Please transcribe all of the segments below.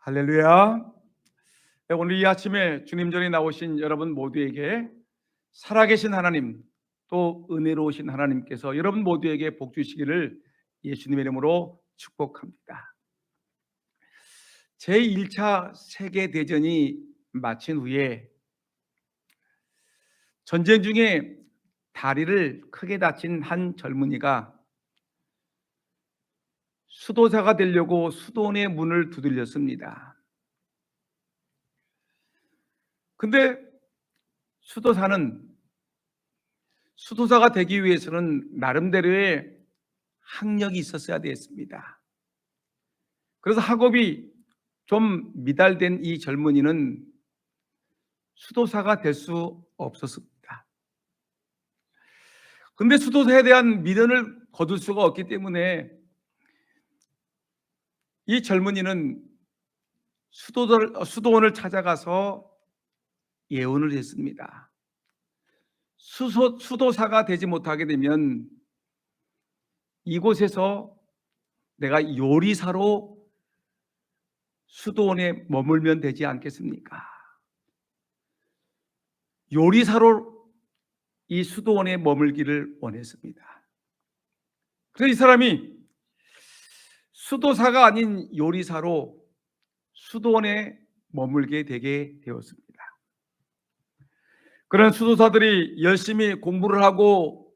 할렐루야. 네, 오늘 이 아침에 주님 전에 나오신 여러분 모두에게 살아계신 하나님, 또 은혜로우신 하나님께서 여러분 모두에게 복 주시기를 예수님의 이름으로 축복합니다. 제1차 세계대전이 마친 후에 전쟁 중에 다리를 크게 다친 한 젊은이가 수도사가 되려고 수도원의 문을 두들렸습니다. 근데 수도사는 수도사가 되기 위해서는 나름대로의 학력이 있었어야 됐습니다. 그래서 학업이 좀 미달된 이 젊은이는 수도사가 될 수 없었습니다. 근데 수도사에 대한 미련을 거둘 수가 없기 때문에 이 젊은이는 수도원을 찾아가서 예언을 했습니다. 수도사가 되지 못하게 되면 이곳에서 내가 요리사로 수도원에 머물면 되지 않겠습니까? 요리사로 이 수도원에 머물기를 원했습니다. 그래서 이 사람이 수도사가 아닌 요리사로 수도원에 머물게 되게 되었습니다. 그런 수도사들이 열심히 공부를 하고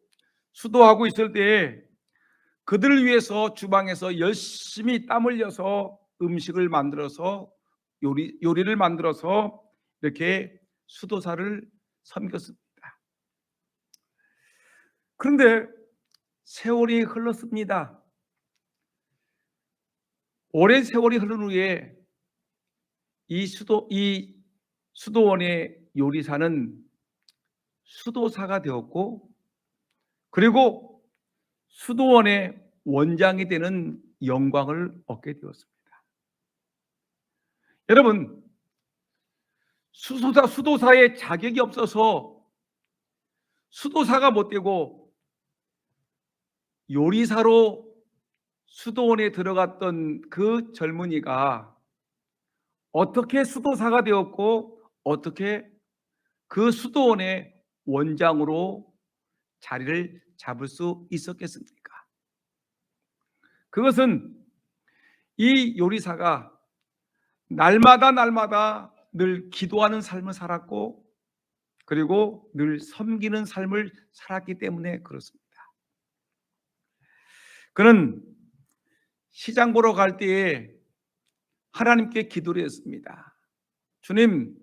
수도하고 있을 때에 그들을 위해서 주방에서 열심히 땀 흘려서 음식을 만들어서 요리를 만들어서 이렇게 수도사를 섬겼습니다. 그런데 세월이 흘렀습니다. 오랜 세월이 흐른 후에 이 수도원의 요리사는 수도사가 되었고, 그리고 수도원의 원장이 되는 영광을 얻게 되었습니다. 여러분, 수도사의 자격이 없어서 수도사가 못 되고 요리사로 수도원에 들어갔던 그 젊은이가 어떻게 수도사가 되었고 어떻게 그 수도원의 원장으로 자리를 잡을 수 있었겠습니까? 그것은 이 요리사가 날마다 늘 기도하는 삶을 살았고, 그리고 늘 섬기는 삶을 살았기 때문에 그렇습니다. 그는 시장 보러 갈 때에 하나님께 기도를 했습니다. 주님,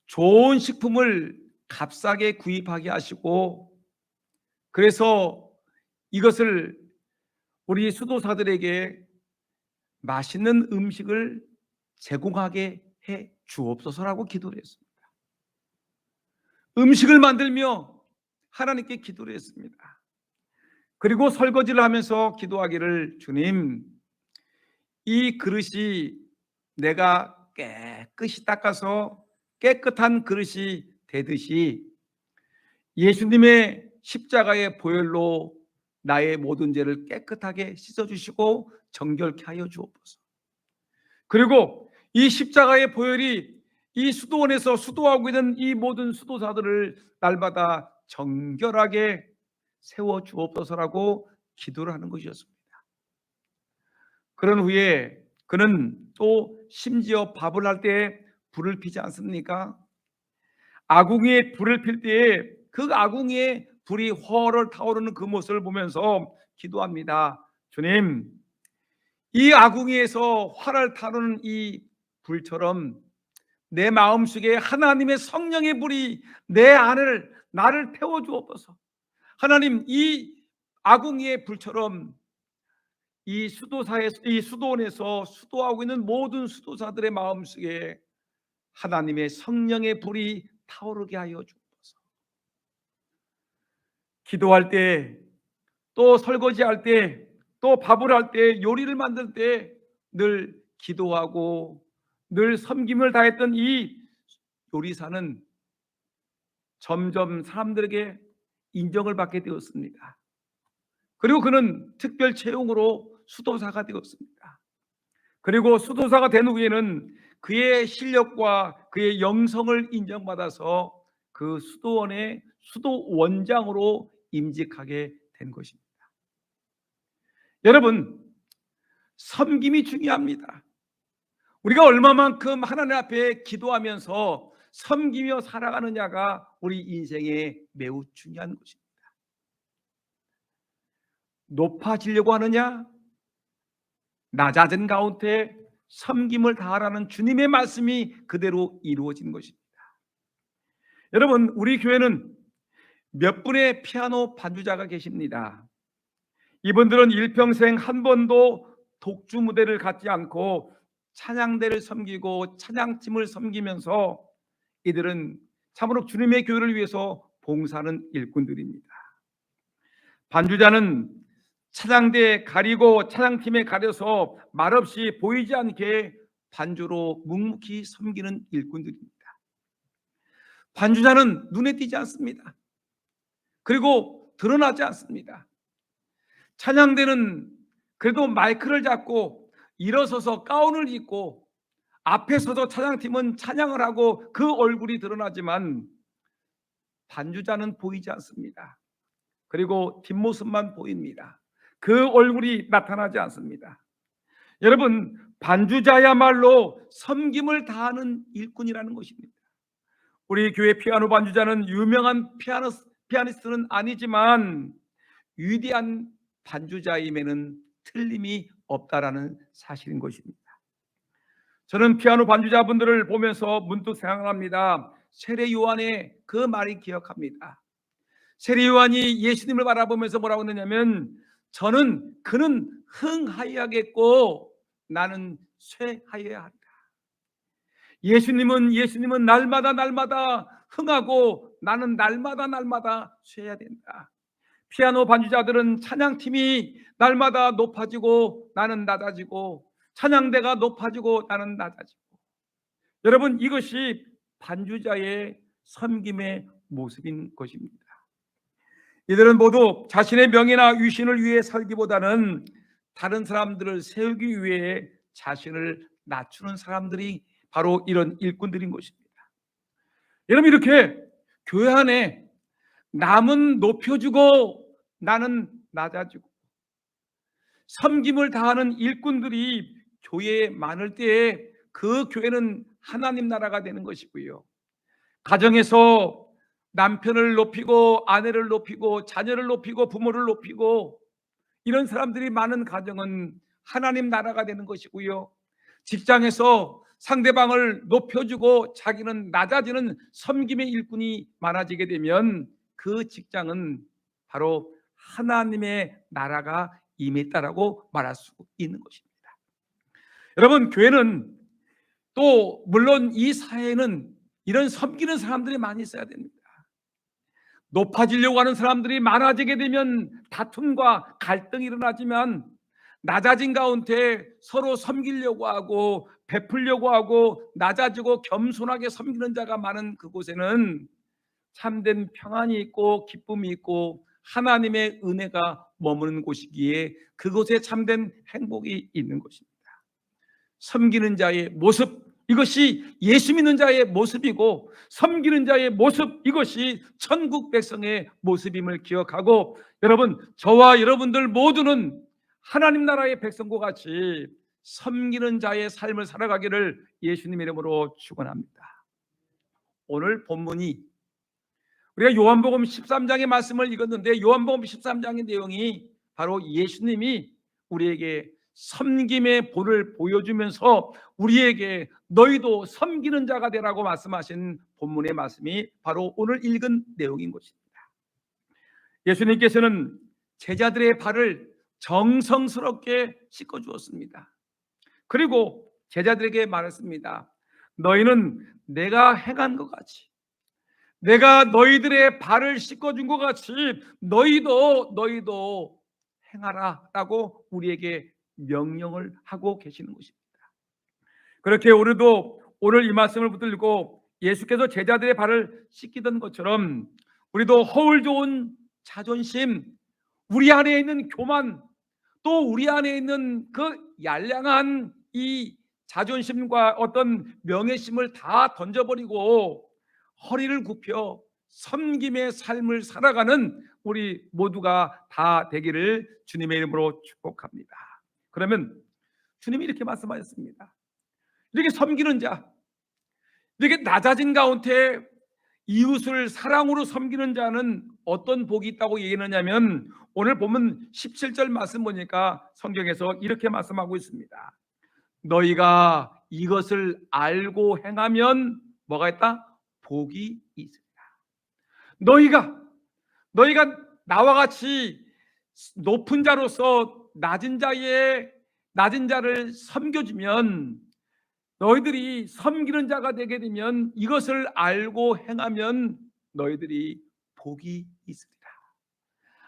좋은 식품을 값싸게 구입하게 하시고, 그래서 이것을 우리 수도사들에게 맛있는 음식을 제공하게 해 주옵소서라고 기도를 했습니다. 음식을 만들며 하나님께 기도를 했습니다. 그리고 설거지를 하면서 기도하기를, 주님, 이 그릇이 내가 깨끗이 닦아서 깨끗한 그릇이 되듯이 예수님의 십자가의 보혈로 나의 모든 죄를 깨끗하게 씻어주시고 정결케 하여 주옵소서. 그리고 이 십자가의 보혈이 이 수도원에서 수도하고 있는 이 모든 수도사들을 날마다 정결하게 세워 주옵소서라고 기도를 하는 것이었습니다. 그런 후에 그는 또 심지어 밥을 할 때 불을 피지 않습니까? 아궁이에 불을 필 때에 그 아궁이에 불이 훨훨 타오르는 그 모습을 보면서 기도합니다. 주님, 이 아궁이에서 활활 타오르는 이 불처럼 내 마음속에 하나님의 성령의 불이 내 안을 나를 태워 주옵소서. 하나님, 이 아궁이의 불처럼 이 수도원에서 수도하고 있는 모든 수도사들의 마음속에 하나님의 성령의 불이 타오르게 하여 주옵소서. 기도할 때, 또 설거지할 때, 또 밥을 할 때, 요리를 만들 때 늘 기도하고 늘 섬김을 다했던 이 요리사는 점점 사람들에게 인정을 받게 되었습니다. 그리고 그는 특별 채용으로 수도사가 되었습니다. 그리고 수도사가 된 후에는 그의 실력과 그의 영성을 인정받아서 그 수도원의 수도원장으로 임직하게 된 것입니다. 여러분, 섬김이 중요합니다. 우리가 얼마만큼 하나님 앞에 기도하면서 섬기며 살아가느냐가 우리 인생에 매우 중요한 것입니다. 높아지려고 하느냐, 낮아진 가운데 섬김을 다하라는 주님의 말씀이 그대로 이루어진 것입니다. 여러분, 우리 교회는 몇 분의 피아노 반주자가 계십니다. 이분들은 일평생 한 번도 독주 무대를 갖지 않고 찬양대를 섬기고 찬양팀을 섬기면서 이들은 참으로 주님의 교회를 위해서 봉사하는 일꾼들입니다. 반주자는 찬양대에 가리고 찬양팀에 가려서 말없이 보이지 않게 반주로 묵묵히 섬기는 일꾼들입니다. 반주자는 눈에 띄지 않습니다. 그리고 드러나지 않습니다. 찬양대는 그래도 마이크를 잡고 일어서서 가운을 입고 앞에 서서 찬양팀은 찬양을 하고 그 얼굴이 드러나지만 반주자는 보이지 않습니다. 그리고 뒷모습만 보입니다. 그 얼굴이 나타나지 않습니다. 여러분, 반주자야말로 섬김을 다하는 일꾼이라는 것입니다. 우리 교회 피아노 반주자는 유명한 피아니스트는 아니지만 위대한 반주자임에는 틀림이 없다라는 사실인 것입니다. 저는 피아노 반주자분들을 보면서 문득 생각합니다. 세례 요한의 그 말이 기억합니다. 세례 요한이 예수님을 바라보면서 뭐라고 했냐면, 그는 흥하여야겠고 나는 쇠하여야 한다. 예수님은 날마다 흥하고 나는 날마다 쇠해야 된다. 피아노 반주자들은 찬양팀이 날마다 높아지고 나는 낮아지고 찬양대가 높아지고 나는 낮아지고, 여러분, 이것이 반주자의 섬김의 모습인 것입니다. 이들은 모두 자신의 명예나 위신을 위해 살기보다는 다른 사람들을 세우기 위해 자신을 낮추는 사람들이 바로 이런 일꾼들인 것입니다. 여러분, 이렇게 교회 안에 남은 높여주고 나는 낮아지고 섬김을 다하는 일꾼들이 교회에 많을 때에 그 교회는 하나님 나라가 되는 것이고요, 가정에서 남편을 높이고 아내를 높이고 자녀를 높이고 부모를 높이고 이런 사람들이 많은 가정은 하나님 나라가 되는 것이고요, 직장에서 상대방을 높여주고 자기는 낮아지는 섬김의 일꾼이 많아지게 되면 그 직장은 바로 하나님의 나라가 임했다라고 말할 수 있는 것입니다. 여러분, 교회는 또 물론 이 사회는 이런 섬기는 사람들이 많이 있어야 됩니다. 높아지려고 하는 사람들이 많아지게 되면 다툼과 갈등이 일어나지만, 낮아진 가운데 서로 섬기려고 하고 베풀려고 하고 낮아지고 겸손하게 섬기는 자가 많은 그곳에는 참된 평안이 있고 기쁨이 있고 하나님의 은혜가 머무는 곳이기에 그곳에 참된 행복이 있는 것입니다. 섬기는 자의 모습, 이것이 예수 믿는 자의 모습이고 섬기는 자의 모습, 이것이 천국 백성의 모습임을 기억하고, 여러분, 저와 여러분들 모두는 하나님 나라의 백성과 같이 섬기는 자의 삶을 살아가기를 예수님의 이름으로 축원합니다. 오늘 본문이 우리가 요한복음 13장의 말씀을 읽었는데, 요한복음 13장의 내용이 바로 예수님이 우리에게 섬김의 본을 보여주면서 우리에게 너희도 섬기는 자가 되라고 말씀하신 본문의 말씀이 바로 오늘 읽은 내용인 것입니다. 예수님께서는 제자들의 발을 정성스럽게 씻어 주었습니다. 그리고 제자들에게 말했습니다. 너희는 내가 행한 것 같이, 내가 너희들의 발을 씻어준 것 같이 너희도 행하라 라고 우리에게 명령을 하고 계시는 것입니다. 그렇게 우리도 오늘 이 말씀을 붙들고 예수께서 제자들의 발을 씻기던 것처럼 우리도 허울 좋은 자존심, 우리 안에 있는 교만, 또 우리 안에 있는 그 얄량한 이 자존심과 어떤 명예심을 다 던져버리고 허리를 굽혀 섬김의 삶을 살아가는 우리 모두가 다 되기를 주님의 이름으로 축복합니다. 그러면 주님이 이렇게 말씀하셨습니다. 이렇게 섬기는 자, 이렇게 낮아진 가운데 이웃을 사랑으로 섬기는 자는 어떤 복이 있다고 얘기하냐면, 오늘 보면 17절 말씀 보니까 성경에서 이렇게 말씀하고 있습니다. 너희가 이것을 알고 행하면 뭐가 있다? 복이 있습니다. 너희가 나와 같이 높은 자로서 낮은 자를 섬겨주면, 너희들이 섬기는 자가 되게 되면 이것을 알고 행하면 너희들이 복이 있습니다.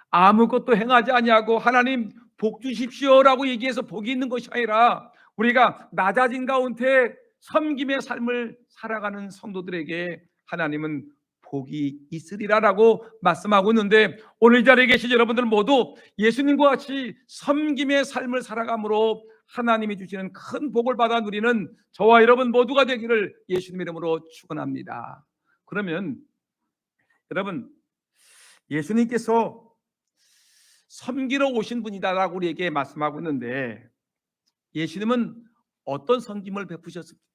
아무것도 행하지 아니하고 하나님 복 주십시오라고 얘기해서 복이 있는 것이 아니라, 우리가 낮아진 가운데 섬김의 삶을 살아가는 성도들에게 하나님은 복이 있으리라라고 말씀하고 있는데, 오늘 이 자리에 계신 여러분들 모두 예수님과 같이 섬김의 삶을 살아감으로 하나님이 주시는 큰 복을 받아 누리는 저와 여러분 모두가 되기를 예수님 이름으로 축원합니다. 그러면 여러분, 예수님께서 섬기러 오신 분이다라고 우리에게 말씀하고 있는데, 예수님은 어떤 섬김을 베푸셨습니까?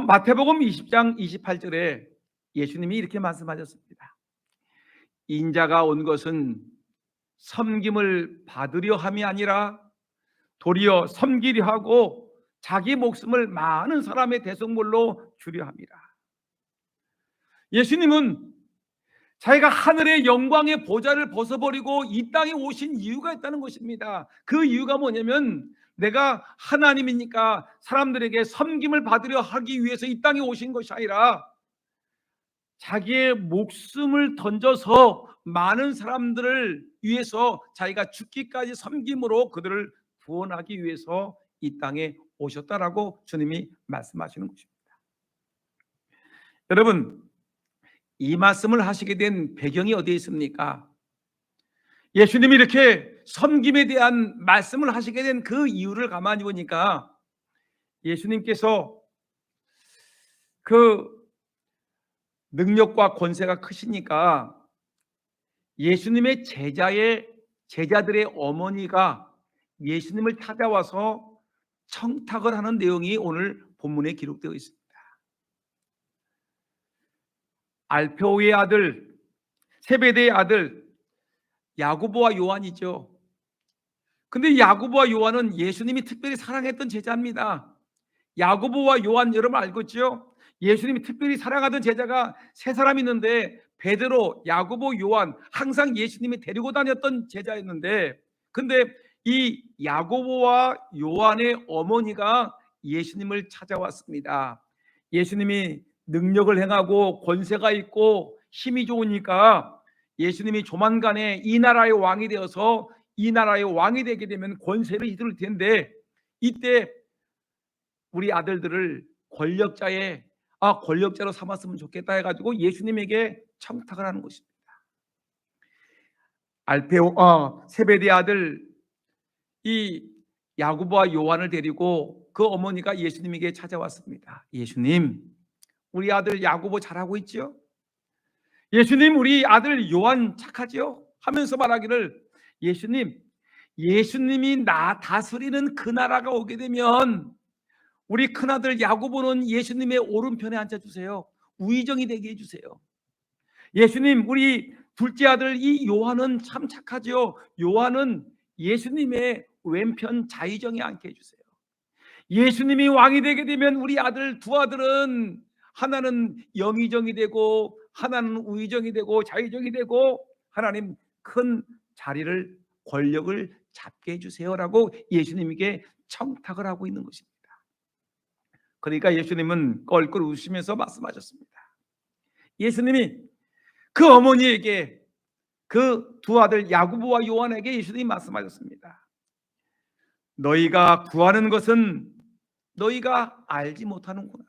마태복음 20장 28절에 예수님이 이렇게 말씀하셨습니다. 인자가 온 것은 섬김을 받으려 함이 아니라 도리어 섬기려 하고 자기 목숨을 많은 사람의 대속물로 주려 함이라. 예수님은 자기가 하늘의 영광의 보좌를 벗어버리고 이 땅에 오신 이유가 있다는 것입니다. 그 이유가 뭐냐면, 내가 하나님이니까 사람들에게 섬김을 받으려 하기 위해서 이 땅에 오신 것이 아니라 자기의 목숨을 던져서 많은 사람들을 위해서 자기가 죽기까지 섬김으로 그들을 구원하기 위해서 이 땅에 오셨다라고 주님이 말씀하시는 것입니다. 여러분, 이 말씀을 하시게 된 배경이 어디에 있습니까? 예수님이 이렇게 섬김에 대한 말씀을 하시게 된 그 이유를 가만히 보니까, 예수님께서 그 능력과 권세가 크시니까 예수님의 제자들의 어머니가 예수님을 찾아와서 청탁을 하는 내용이 오늘 본문에 기록되어 있습니다. 알페오의 아들, 세베대의 아들 야고보와 요한이죠. 근데 야고보와 요한은 예수님이 특별히 사랑했던 제자입니다. 야고보와 요한, 여러분 알겠죠? 예수님이 특별히 사랑하던 제자가 세 사람 있는데, 베드로, 야고보, 요한, 항상 예수님이 데리고 다녔던 제자였는데, 근데 이 야고보와 요한의 어머니가 예수님을 찾아왔습니다. 예수님이 능력을 행하고 권세가 있고 힘이 좋으니까 예수님이 조만간에 이 나라의 왕이 되어서 이 나라의 왕이 되게 되면 권세를 이룰 텐데, 이때 우리 아들들을 권력자로 삼았으면 좋겠다 해가지고 예수님에게 청탁을 하는 것입니다. 세베대 아들 이 야고보와 요한을 데리고 그 어머니가 예수님에게 찾아왔습니다. 예수님, 우리 아들 야고보 잘하고 있죠? 예수님, 우리 아들 요한 착하죠? 하면서 말하기를, 예수님이 나 다스리는 그 나라가 오게 되면 우리 큰아들 야고보는 예수님의 오른편에 앉아주세요. 우의정이 되게 해주세요. 예수님, 우리 둘째 아들 이 요한은 참 착하죠? 요한은 예수님의 왼편 좌의정에 앉게 해주세요. 예수님이 왕이 되게 되면 우리 아들 두 아들은 하나는 영의정이 되고 하나는 우의정이 되고 좌의정이 되고 하나님 큰 자리를, 권력을 잡게 해주세요라고 예수님에게 청탁을 하고 있는 것입니다. 그러니까 예수님은 껄껄 웃으면서 말씀하셨습니다. 예수님이 그 어머니에게, 그 두 아들 야고보와 요한에게 예수님이 말씀하셨습니다. 너희가 구하는 것은 너희가 알지 못하는구나.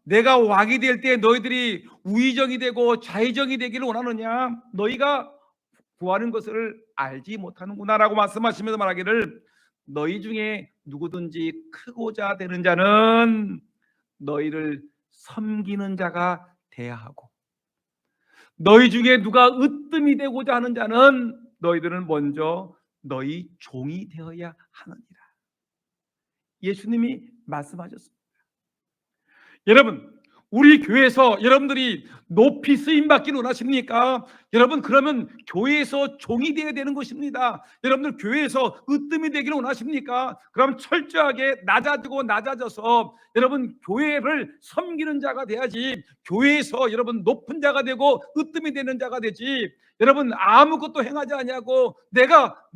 내가 왕이 될 때 너희들이 우의정이 되고 좌의정이 되기를 원하느냐? 너희가 구하는 것을 알지 못하는구나라고 말씀하시면서 말하기를 너희 중에 누구든지 크고자 되는 자는 너희를 섬기는 자가 돼야 하고 너희 중에 누가 으뜸이 되고자 하는 자는 너희들은 먼저 너희 종이 되어야 하느니라. 예수님이 말씀하셨습니다. 여러분, 우리 교회에서 여러분들이 높이 쓰임 받기를 원하십니까? 여러분, 그러면 교회에서 종이 되어야 되는 것입니다. 여러분들 교회에서 으뜸이 되기를 원하십니까? 그럼 철저하게 낮아져서 여러분 교회를 섬기는 자가 돼야지, 교회에서 여러분 높은 자가 되고 으뜸이 되는 자가 되지, 여러분 아무것도 행하지 않냐고 내가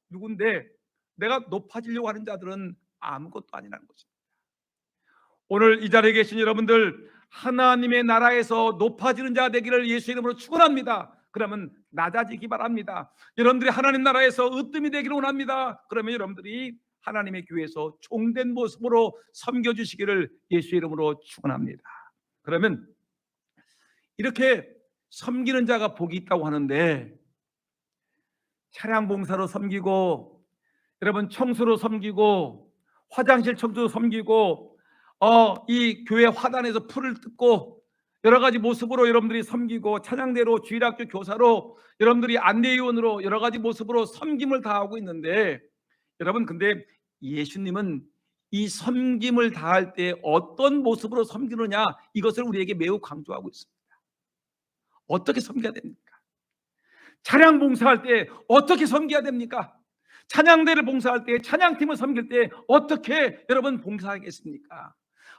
누군데 내가 높아지려고 하는 자들은 아무것도 아니라는 거죠. 오늘 이 자리에 계신 여러분들, 하나님의 나라에서 높아지는 자 되기를 예수 이름으로 축원합니다. 그러면 낮아지기 바랍니다. 여러분들이 하나님 나라에서 으뜸이 되기를 원합니다. 그러면 여러분들이 하나님의 교회에서 종된 모습으로 섬겨주시기를 예수 이름으로 축원합니다. 그러면 이렇게 섬기는 자가 복이 있다고 하는데, 차량 봉사로 섬기고, 여러분 청소로 섬기고, 화장실 청소로 섬기고, 이 교회 화단에서 풀을 뜯고 여러 가지 모습으로 여러분들이 섬기고, 찬양대로 주일학교 교사로 여러분들이 안내위원으로 여러 가지 모습으로 섬김을 다하고 있는데, 여러분 근데 예수님은 이 섬김을 다할 때 어떤 모습으로 섬기느냐, 이것을 우리에게 매우 강조하고 있습니다. 어떻게 섬겨야 됩니까? 차량 봉사할 때 어떻게 섬겨야 됩니까? 찬양대를 봉사할 때, 찬양팀을 섬길 때 어떻게 여러분 봉사하겠습니까?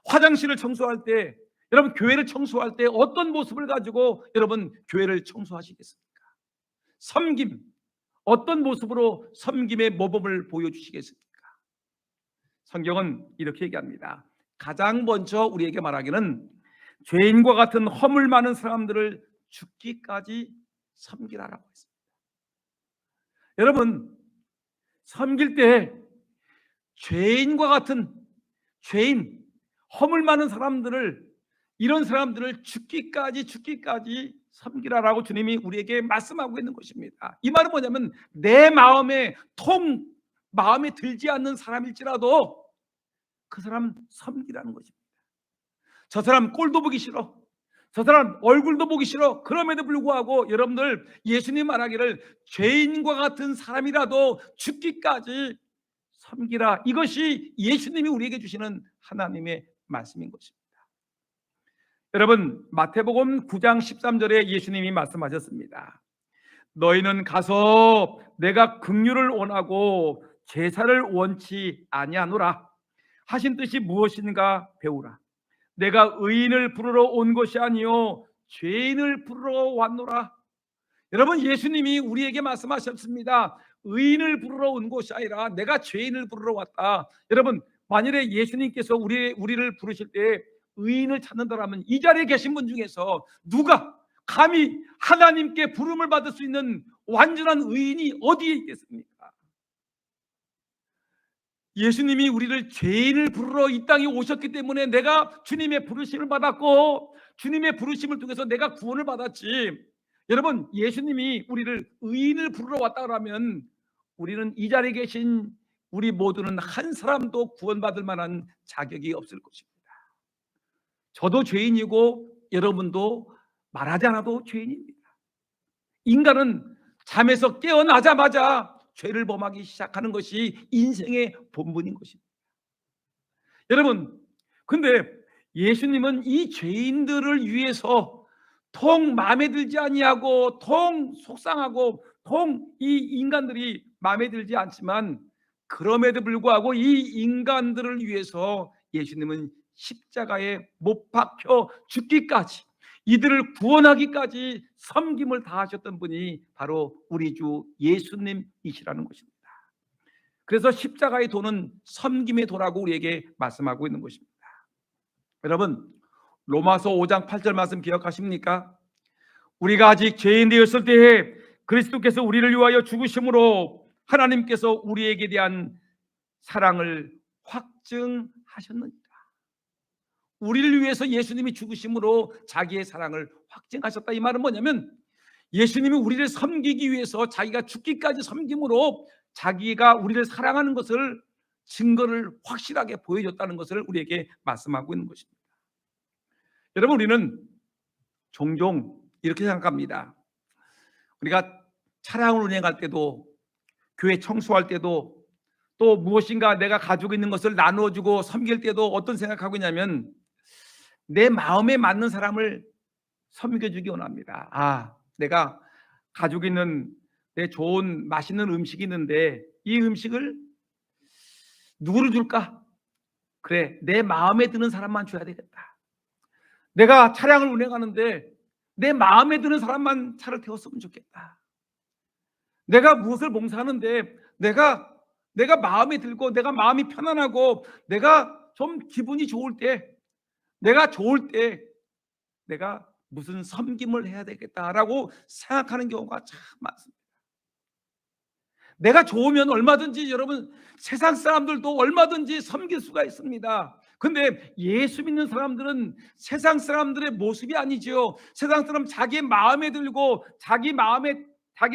화장실을 청소할 때, 여러분 교회를 청소할 때 어떤 모습을 가지고 여러분 교회를 청소하시겠습니까? 섬김, 어떤 모습으로 섬김의 모범을 보여주시겠습니까? 성경은 이렇게 얘기합니다. 가장 먼저 우리에게 말하기는 죄인과 같은 허물 많은 사람들을 죽기까지 섬기라라고 했습니다. 여러분, 섬길 때 죄인과 같은 죄인, 허물 많은 사람들을, 이런 사람들을 죽기까지 섬기라라고 주님이 우리에게 말씀하고 있는 것입니다. 이 말은 뭐냐면 내 마음에 들지 않는 사람일지라도 그 사람 섬기라는 것입니다. 저 사람 꼴도 보기 싫어, 저 사람 얼굴도 보기 싫어, 그럼에도 불구하고 여러분들 예수님 말하기를 죄인과 같은 사람이라도 죽기까지 섬기라, 이것이 예수님이 우리에게 주시는 하나님의 말씀인 것입니다. 여러분, 마태복음 9장 13절에 예수님이 말씀하셨습니다. 너희는 가서 내가 긍휼을 원하고 제사를 원치 아니하노라 하신 뜻이 무엇인가 배우라. 내가 의인을 부르러 온 것이 아니요 죄인을 부르러 왔노라. 여러분, 예수님이 우리에게 말씀하셨습니다. 의인을 부르러 온 것이 아니라 내가 죄인을 부르러 왔다. 여러분, 만일에 예수님께서 우리를 부르실 때 의인을 찾는다라면 이 자리에 계신 분 중에서 누가 감히 하나님께 부름을 받을 수 있는 완전한 의인이 어디에 있겠습니까? 예수님이 우리를 죄인을 부르러 이 땅에 오셨기 때문에 내가 주님의 부르심을 받았고, 주님의 부르심을 통해서 내가 구원을 받았지. 여러분, 예수님이 우리를 의인을 부르러 왔다라면 우리는 이 자리에 계신 우리 모두는 한 사람도 구원받을 만한 자격이 없을 것입니다. 저도 죄인이고 여러분도 말하지 않아도 죄인입니다. 인간은 잠에서 깨어나자마자 죄를 범하기 시작하는 것이 인생의 본분인 것입니다. 여러분, 근데 예수님은 이 죄인들을 위해서 통 마음에 들지 아니하고 통 속상하고 통 이 인간들이 마음에 들지 않지만, 그럼에도 불구하고 이 인간들을 위해서 예수님은 십자가에 못 박혀 죽기까지, 이들을 구원하기까지 섬김을 다하셨던 분이 바로 우리 주 예수님이시라는 것입니다. 그래서 십자가의 도는 섬김의 도라고 우리에게 말씀하고 있는 것입니다. 여러분, 로마서 5장 8절 말씀 기억하십니까? 우리가 아직 죄인 되었을 때에 그리스도께서 우리를 위하여 죽으심으로 하나님께서 우리에게 대한 사랑을 확증하셨느니라. 우리를 위해서 예수님이 죽으심으로 자기의 사랑을 확증하셨다. 이 말은 뭐냐면 예수님이 우리를 섬기기 위해서 자기가 죽기까지 섬김으로 자기가 우리를 사랑하는 것을 증거를 확실하게 보여줬다는 것을 우리에게 말씀하고 있는 것입니다. 여러분, 우리는 종종 이렇게 생각합니다. 우리가 차량을 운행할 때도, 교회 청소할 때도, 또 무엇인가 내가 가지고 있는 것을 나누어주고 섬길 때도 어떤 생각하고 있냐면, 내 마음에 맞는 사람을 섬겨주기 원합니다. 내가 가지고 있는 내 좋은 맛있는 음식이 있는데 이 음식을 누구를 줄까? 그래, 내 마음에 드는 사람만 줘야 되겠다. 내가 차량을 운행하는데 내 마음에 드는 사람만 차를 태웠으면 좋겠다. 내가 무엇을 봉사하는데 내가 마음에 들고 내가 마음이 편안하고 내가 좀 기분이 좋을 때, 내가 좋을 때 내가 무슨 섬김을 해야 되겠다라고 생각하는 경우가 참 많습니다. 내가 좋으면 얼마든지, 여러분, 세상 사람들도 얼마든지 섬길 수가 있습니다. 근데 예수 믿는 사람들은 세상 사람들의 모습이 아니지요. 세상 사람 자기 마음에 들고 자기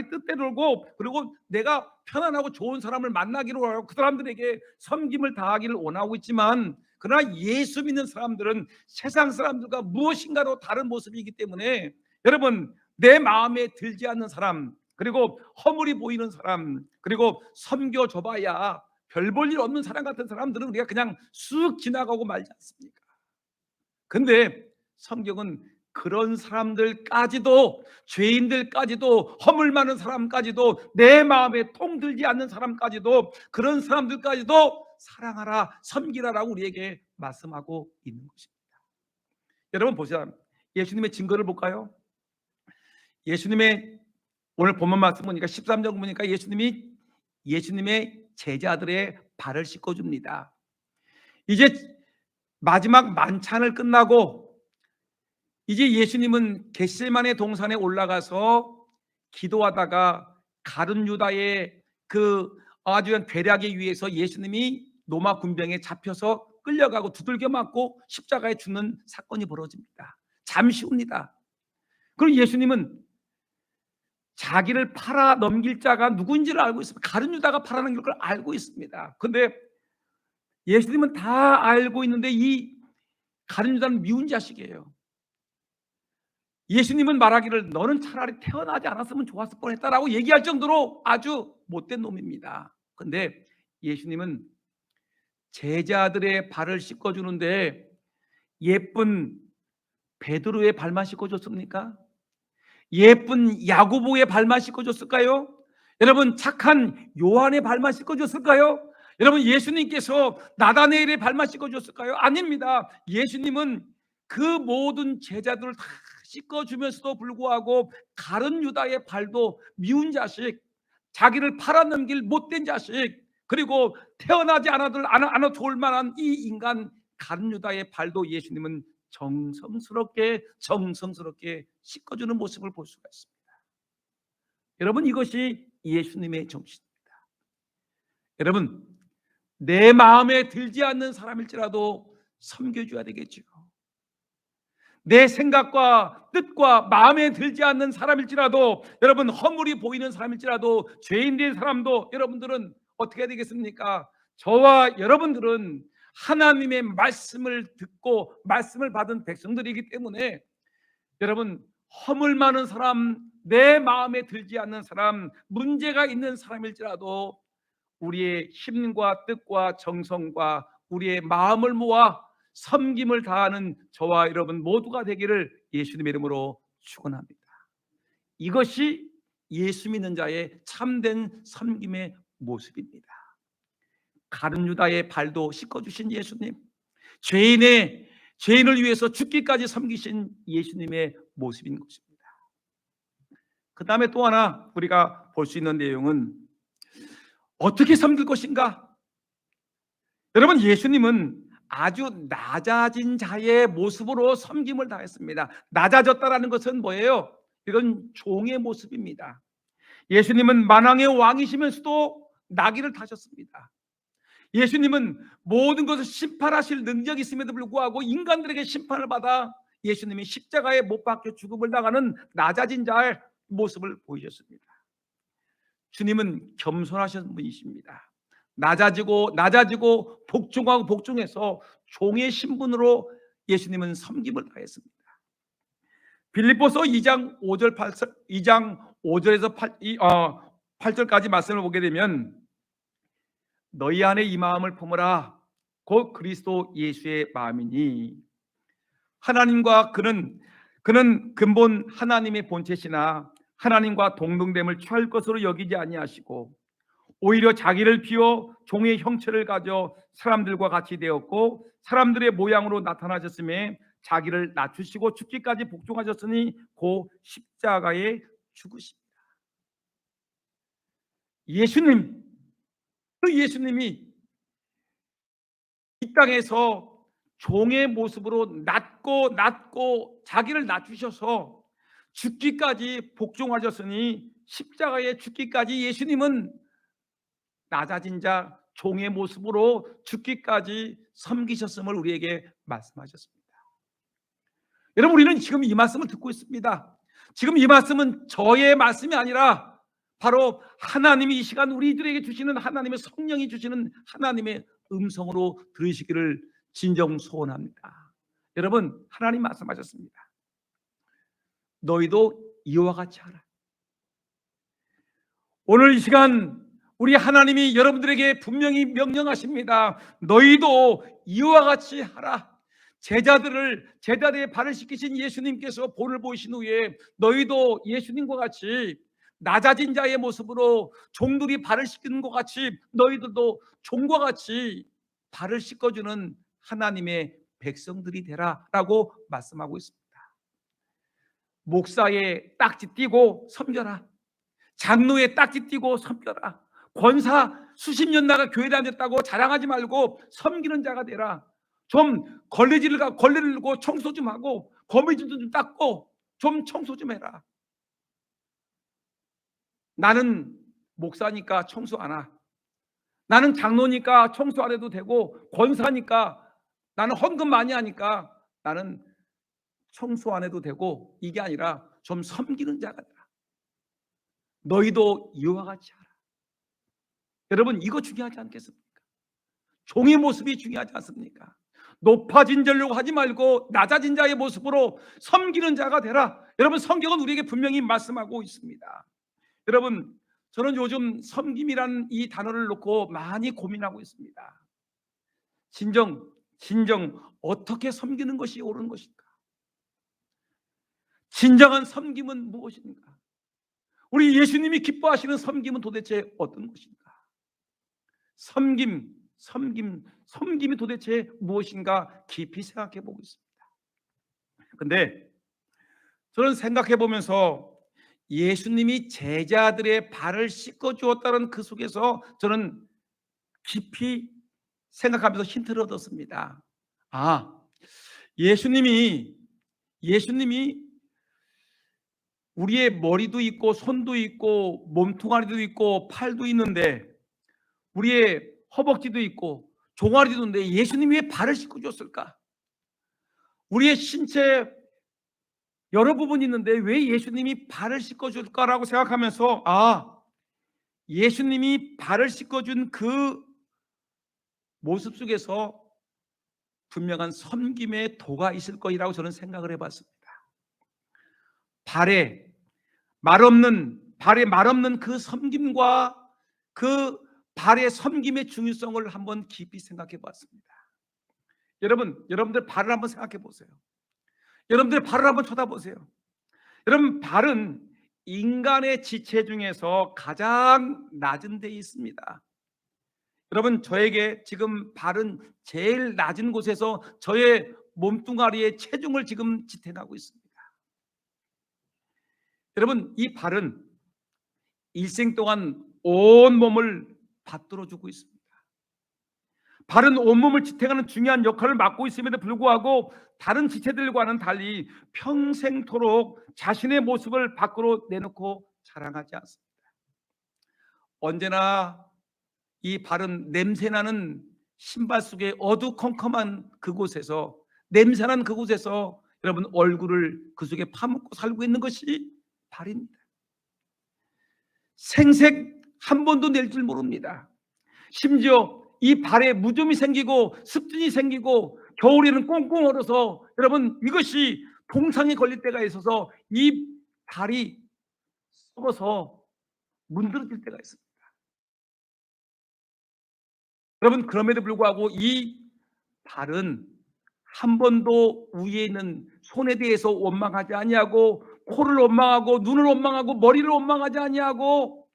뜻대로 놀고, 그리고 내가 편안하고 좋은 사람을 만나기로 하고 그 사람들에게 섬김을 다하기를 원하고 있지만, 그러나 예수 믿는 사람들은 세상 사람들과 무엇인가로 다른 모습이기 때문에, 여러분, 내 마음에 들지 않는 사람, 그리고 허물이 보이는 사람, 그리고 섬겨줘봐야 별 볼 일 없는 사람 같은 사람들은 우리가 그냥 쑥 지나가고 말지 않습니까? 근데 성경은 그런 사람들까지도, 죄인들까지도, 허물 많은 사람까지도, 내 마음에 통들지 않는 사람까지도, 그런 사람들까지도 사랑하라, 섬기라라고 우리에게 말씀하고 있는 것입니다. 여러분 보세요. 예수님의 증거를 볼까요? 예수님의 오늘 본문 말씀 보니까 13절 보니까 예수님의 제자들의 발을 씻어줍니다. 이제 마지막 만찬을 끝나고 이제 예수님은 겟세마네 동산에 올라가서 기도하다가 가룟 유다의 그 아주 괴략에 의해서 예수님이 로마 군병에 잡혀서 끌려가고 두들겨 맞고 십자가에 죽는 사건이 벌어집니다. 잠시 후입니다. 그리고 예수님은 자기를 팔아 넘길 자가 누구인지를 알고 있습니다. 가룟 유다가 팔아 넘길 걸 알고 있습니다. 그런데 예수님은 다 알고 있는데 이 가룟 유다는 미운 자식이에요. 예수님은 말하기를 너는 차라리 태어나지 않았으면 좋았을 뻔했다라고 얘기할 정도로 아주 못된 놈입니다. 그런데 예수님은 제자들의 발을 씻어주는데 예쁜 베드로의 발만 씻어줬습니까? 예쁜 야고보의 발만 씻어줬을까요? 여러분, 착한 요한의 발만 씻어줬을까요? 여러분, 예수님께서 나다네엘의 발만 씻어줬을까요? 아닙니다. 예수님은 그 모든 제자들을 다 씻어주면서도 불구하고 가룟 유다의 발도 미운 자식, 자기를 팔아넘길 못된 자식, 그리고 태어나지 않아 좋을 만한 이 인간 가룟 유다의 발도 예수님은 정성스럽게 씻어주는 모습을 볼 수가 있습니다. 여러분, 이것이 예수님의 정신입니다. 여러분, 내 마음에 들지 않는 사람일지라도 섬겨줘야 되겠죠. 내 생각과 뜻과 마음에 들지 않는 사람일지라도, 여러분, 허물이 보이는 사람일지라도, 죄인된 사람도 여러분들은 어떻게 해야 되겠습니까? 저와 여러분들은 하나님의 말씀을 듣고 말씀을 받은 백성들이기 때문에, 여러분, 허물 많은 사람, 내 마음에 들지 않는 사람, 문제가 있는 사람일지라도 우리의 힘과 뜻과 정성과 우리의 마음을 모아 섬김을 다하는 저와 여러분 모두가 되기를 예수님의 이름으로 축원합니다. 이것이 예수 믿는 자의 참된 섬김의 모습입니다. 가룟 유다의 발도 씻어주신 예수님, 죄인을 위해서 죽기까지 섬기신 예수님의 모습인 것입니다. 그 다음에 또 하나 우리가 볼 수 있는 내용은 어떻게 섬길 것인가? 여러분, 예수님은 아주 낮아진 자의 모습으로 섬김을 다했습니다. 낮아졌다라는 것은 뭐예요? 이건 종의 모습입니다. 예수님은 만왕의 왕이시면서도 나귀를 타셨습니다. 예수님은 모든 것을 심판하실 능력이 있음에도 불구하고 인간들에게 심판을 받아 예수님이 십자가에 못 박혀 죽음을 당하는 낮아진 자의 모습을 보이셨습니다. 주님은 겸손하신 분이십니다. 낮아지고 복종하고 복종해서 종의 신분으로 예수님은 섬김을 다했습니다. 빌립보서 2장 5절에서 8절까지 말씀을 보게 되면 너희 안에 이 마음을 품으라 곧 그리스도 예수의 마음이니 하나님과 그는 근본 하나님의 본체시나 하나님과 동등됨을 취할 것으로 여기지 아니하시고 오히려 자기를 비워 종의 형체를 가져 사람들과 같이 되었고 사람들의 모양으로 나타나셨음에 자기를 낮추시고 죽기까지 복종하셨으니 고 십자가에 죽으십니다. 예수님이 이 땅에서 종의 모습으로 낮고 자기를 낮추셔서 죽기까지 복종하셨으니 십자가에 죽기까지 예수님은 낮아진 자 종의 모습으로 죽기까지 섬기셨음을 우리에게 말씀하셨습니다. 여러분, 우리는 지금 이 말씀을 듣고 있습니다. 지금 이 말씀은 저의 말씀이 아니라 바로 하나님이 이 시간 우리들에게 주시는 하나님의 성령이 주시는 하나님의 음성으로 들으시기를 진정 소원합니다. 여러분, 하나님 말씀하셨습니다. 너희도 이와 같이 하라. 오늘 이 시간 우리 하나님이 여러분들에게 분명히 명령하십니다. 너희도 이와 같이 하라. 제자들의 발을 씻기신 예수님께서 본을 보이신 후에 너희도 예수님과 같이 낮아진 자의 모습으로 종들이 발을 씻기는 것 같이 너희들도 종과 같이 발을 씻어주는 하나님의 백성들이 되라 라고 말씀하고 있습니다. 목사의 딱지 띄고 섬겨라. 장로의 딱지 띄고 섬겨라. 권사 수십 년 나가 교회 다녔다고 자랑하지 말고 섬기는 자가 되라. 좀 걸레를 들고 청소 좀 하고 거미줄 좀 닦고 좀 청소 좀 해라. 나는 목사니까 청소 안 하. 나는 장로니까 청소 안 해도 되고 권사니까 나는 헌금 많이 하니까 나는 청소 안 해도 되고 이게 아니라 좀 섬기는 자가 되라. 너희도 이와 같이 하라. 여러분, 이거 중요하지 않겠습니까? 종의 모습이 중요하지 않습니까? 높아진 자려고 하지 말고 낮아진 자의 모습으로 섬기는 자가 되라. 여러분, 성경은 우리에게 분명히 말씀하고 있습니다. 여러분, 저는 요즘 섬김이라는 이 단어를 놓고 많이 고민하고 있습니다. 진정 어떻게 섬기는 것이 옳은 것인가? 진정한 섬김은 무엇인가? 우리 예수님이 기뻐하시는 섬김은 도대체 어떤 것인가? 섬김이 도대체 무엇인가 깊이 생각해 보고 있습니다. 근데 저는 생각해 보면서 예수님이 제자들의 발을 씻어 주었다는 그 속에서 저는 깊이 생각하면서 힌트를 얻었습니다. 예수님이 우리의 머리도 있고 손도 있고 몸뚱아리도 있고 팔도 있는데 우리의 허벅지도 있고 종아리도 있는데 예수님이 왜 발을 씻고 줬을까? 우리의 신체 여러 부분이 있는데 왜 예수님이 발을 씻어 줄까라고 생각하면서 예수님이 발을 씻어 준 그 모습 속에서 분명한 섬김의 도가 있을 거라고 저는 생각을 해봤습니다. 발에 말 없는 그 섬김과 그 발의 섬김의 중요성을 한번 깊이 생각해 봤습니다. 여러분들 발을 한번 생각해 보세요. 여러분들 발을 한번 쳐다보세요. 여러분, 발은 인간의 지체 중에서 가장 낮은 데 있습니다. 여러분, 저에게 지금 발은 제일 낮은 곳에서 저의 몸뚱아리의 체중을 지금 지탱하고 있습니다. 여러분, 이 발은 일생 동안 온 몸을 받들어 주고 있습니다. 발은 온몸을 지탱하는 중요한 역할을 맡고 있음에도 불구하고 다른 지체들과는 달리 평생토록 자신의 모습을 밖으로 내놓고 자랑하지 않습니다. 언제나 이 발은 냄새나는 신발 속에 어두컴컴한 그곳에서 냄새나는 그곳에서 여러분 얼굴을 그 속에 파묻고 살고 있는 것이 발입니다. 생색 한 번도 낼 줄 모릅니다. 심지어 이 발에 무좀이 생기고 습진이 생기고 겨울에는 꽁꽁 얼어서 여러분 이것이 동상에 걸릴 때가 있어서 이 발이 썩어서 문드러질 때가 있습니다. 여러분 그럼에도 불구하고 이 발은 한 번도 위에 있는 손에 대해서 원망하지 아니하고 코를 원망하고 눈을 원망하고 머리를 원망하지 아니하고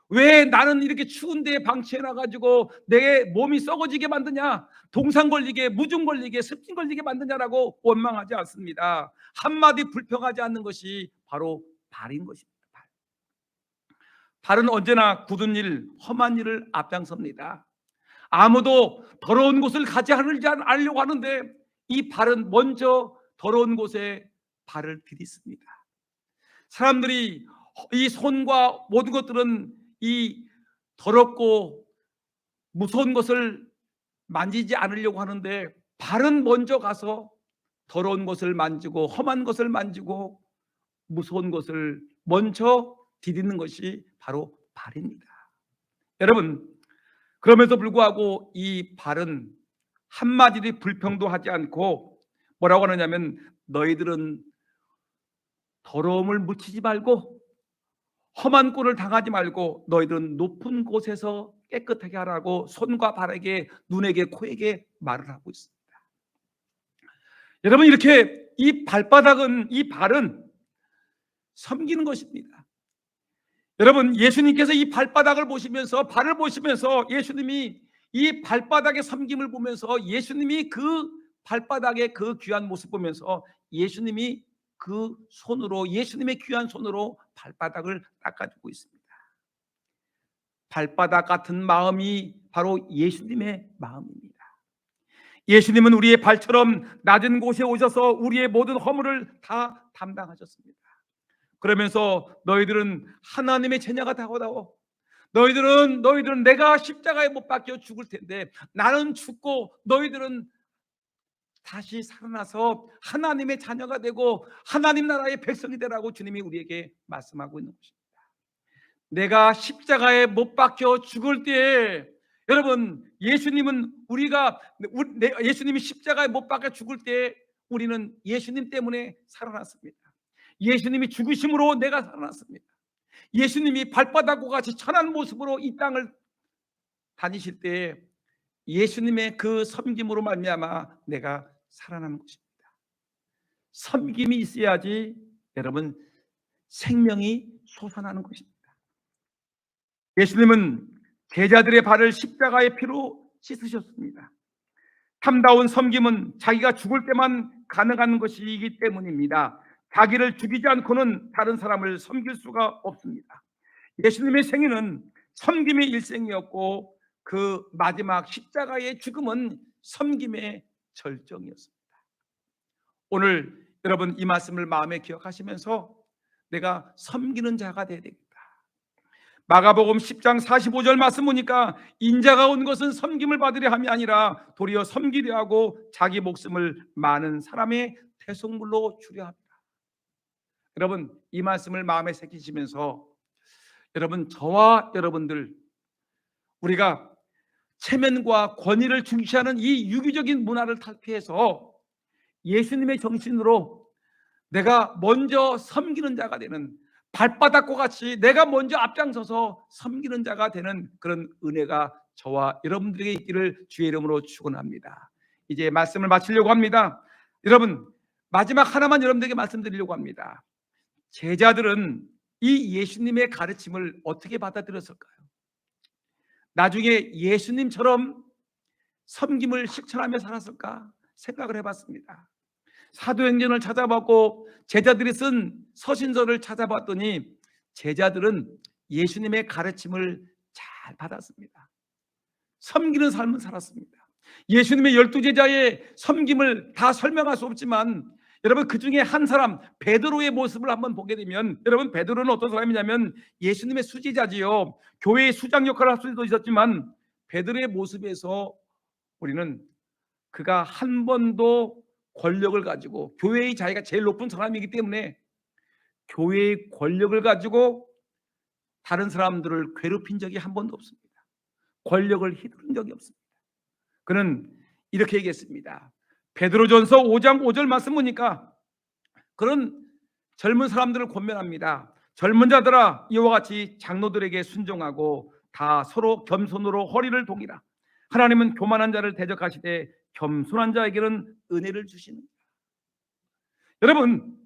왜 나는 이렇게 추운 데에 방치해 놔가지고 내 몸이 썩어지게 만드냐, 동상 걸리게 무좀 걸리게 습진 걸리게 만드냐라고 원망하지 않습니다. 한마디 불평하지 않는 것이 바로 발인 것입니다. 발은 언제나 굳은 일, 험한 일을 앞장섭니다. 아무도 더러운 곳을 가지 않으려고 하는데 이 발은 먼저 더러운 곳에 발을 디딛습니다. 사람들이 이 손과 모든 것들은 이 더럽고 무서운 것을 만지지 않으려고 하는데 발은 먼저 가서 더러운 것을 만지고 험한 것을 만지고 무서운 것을 먼저 디딛는 것이 바로 발입니다. 여러분 그럼에도 불구하고 이 발은 한마디도 불평도 하지 않고 뭐라고 하느냐면 너희들은 더러움을 묻히지 말고 험한 꼴을 당하지 말고 너희들은 높은 곳에서 깨끗하게 하라고 손과 발에게 눈에게 코에게 말을 하고 있습니다. 여러분 이렇게 이 발바닥은 이 발은 섬기는 것입니다. 여러분 예수님께서 이 발바닥을 보시면서 발을 보시면서 예수님이 이 발바닥의 섬김을 보면서 예수님이 그 발바닥의 그 귀한 모습 보면서 예수님이 그 손으로 예수님의 귀한 손으로 발바닥을 닦아주고 있습니다. 발바닥 같은 마음이 바로 예수님의 마음입니다. 예수님은 우리의 발처럼 낮은 곳에 오셔서 우리의 모든 허물을 다 담당하셨습니다. 그러면서 너희들은 하나님의 자녀가 되고 너희들은 내가 십자가에 못 박혀 죽을 텐데 나는 죽고 너희들은 다시 살아나서 하나님의 자녀가 되고 하나님 나라의 백성이 되라고 주님이 우리에게 말씀하고 있는 것입니다. 내가 십자가에 못 박혀 죽을 때에 여러분 예수님은 예수님이 십자가에 못 박혀 죽을 때 우리는 예수님 때문에 살아났습니다. 예수님이 죽으심으로 내가 살아났습니다. 예수님이 발바닥과 같이 천한 모습으로 이 땅을 다니실 때 예수님의 그 섬김으로 말미암아 내가 살아나는 것입니다. 섬김이 있어야지 여러분 생명이 솟아나는 것입니다. 예수님은 제자들의 발을 십자가의 피로 씻으셨습니다. 참다운 섬김은 자기가 죽을 때만 가능한 것이기 때문입니다. 자기를 죽이지 않고는 다른 사람을 섬길 수가 없습니다. 예수님의 생애는 섬김의 일생이었고 그 마지막 십자가의 죽음은 섬김의 절정이었습니다. 오늘 여러분 이 말씀을 마음에 기억하시면서 내가 섬기는 자가 되어야 되겠다. 마가복음 10장 45절 말씀 보니까 인자가 온 것은 섬김을 받으려 함이 아니라 도리어 섬기려 하고 자기 목숨을 많은 사람의 대속물로 주려 합니다. 여러분 이 말씀을 마음에 새기시면서 여러분 저와 여러분들 우리가 체면과 권위를 중시하는 이 유기적인 문화를 탈피해서 예수님의 정신으로 내가 먼저 섬기는 자가 되는 발바닥과 같이 내가 먼저 앞장서서 섬기는 자가 되는 그런 은혜가 저와 여러분들에게 있기를 주의 이름으로 축원합니다. 이제 말씀을 마치려고 합니다. 여러분 마지막 하나만 여러분들에게 말씀드리려고 합니다. 제자들은 이 예수님의 가르침을 어떻게 받아들였을까요? 나중에 예수님처럼 섬김을 실천하며 살았을까 생각을 해봤습니다. 사도행전을 찾아봤고 제자들이 쓴 서신서를 찾아봤더니 제자들은 예수님의 가르침을 잘 받았습니다. 섬기는 삶을 살았습니다. 예수님의 12제자의 섬김을 다 설명할 수 없지만 여러분 그 중에 한 사람 베드로의 모습을 한번 보게 되면 여러분 베드로는 어떤 사람이냐면 예수님의 수제자지요. 교회의 수장 역할을 할 수도 있었지만 베드로의 모습에서 우리는 그가 한 번도 권력을 가지고 교회의 자기가 제일 높은 사람이기 때문에 교회의 권력을 가지고 다른 사람들을 괴롭힌 적이 한 번도 없습니다. 권력을 휘두른 적이 없습니다. 그는 이렇게 얘기했습니다. 베드로전서 5장 5절 말씀 보니까 그런 젊은 사람들을 권면합니다. 젊은 자들아, 이와 같이 장로들에게 순종하고 다 서로 겸손으로 허리를 동이라. 하나님은 교만한 자를 대적하시되 겸손한 자에게는 은혜를 주시는. 여러분,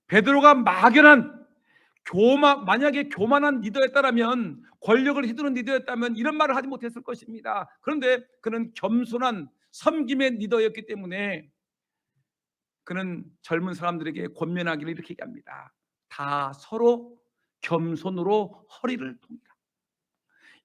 베드로가 만약에 교만한 리더였다면, 권력을 휘두른 리더였다면 이런 말을 하지 못했을 것입니다. 그런데 그는 겸손한 섬김의 리더였기 때문에 그는 젊은 사람들에게 권면하기를 이렇게 얘기합니다. 다 서로 겸손으로 허리를 동이라.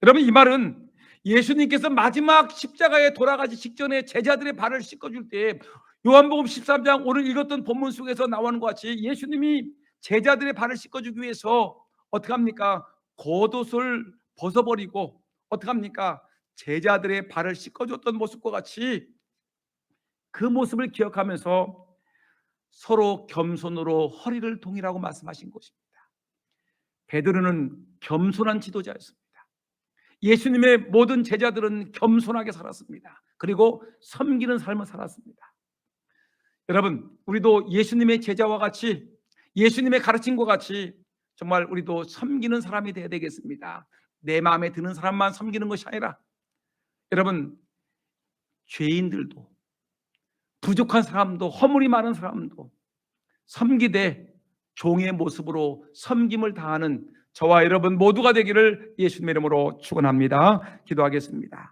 여러분, 이 말은 예수님께서 마지막 십자가에 돌아가시 직전에 제자들의 발을 씻어줄 때, 요한복음 13장 오늘 읽었던 본문 속에서 나오는 것 같이 예수님이 제자들의 발을 씻어주기 위해서 어떻게 합니까? 겉옷을 벗어버리고 어떻게 합니까? 제자들의 발을 씻어줬던 모습과 같이 그 모습을 기억하면서 서로 겸손으로 허리를 동이라고 말씀하신 것입니다. 베드로는 겸손한 지도자였습니다. 예수님의 모든 제자들은 겸손하게 살았습니다. 그리고 섬기는 삶을 살았습니다. 여러분, 우리도 예수님의 제자와 같이, 예수님의 가르침과 같이 정말 우리도 섬기는 사람이 되어야 되겠습니다. 내 마음에 드는 사람만 섬기는 것이 아니라, 여러분, 죄인들도, 부족한 사람도, 허물이 많은 사람도 섬기되 종의 모습으로 섬김을 다하는 저와 여러분 모두가 되기를 예수님의 이름으로 축원합니다. 기도하겠습니다.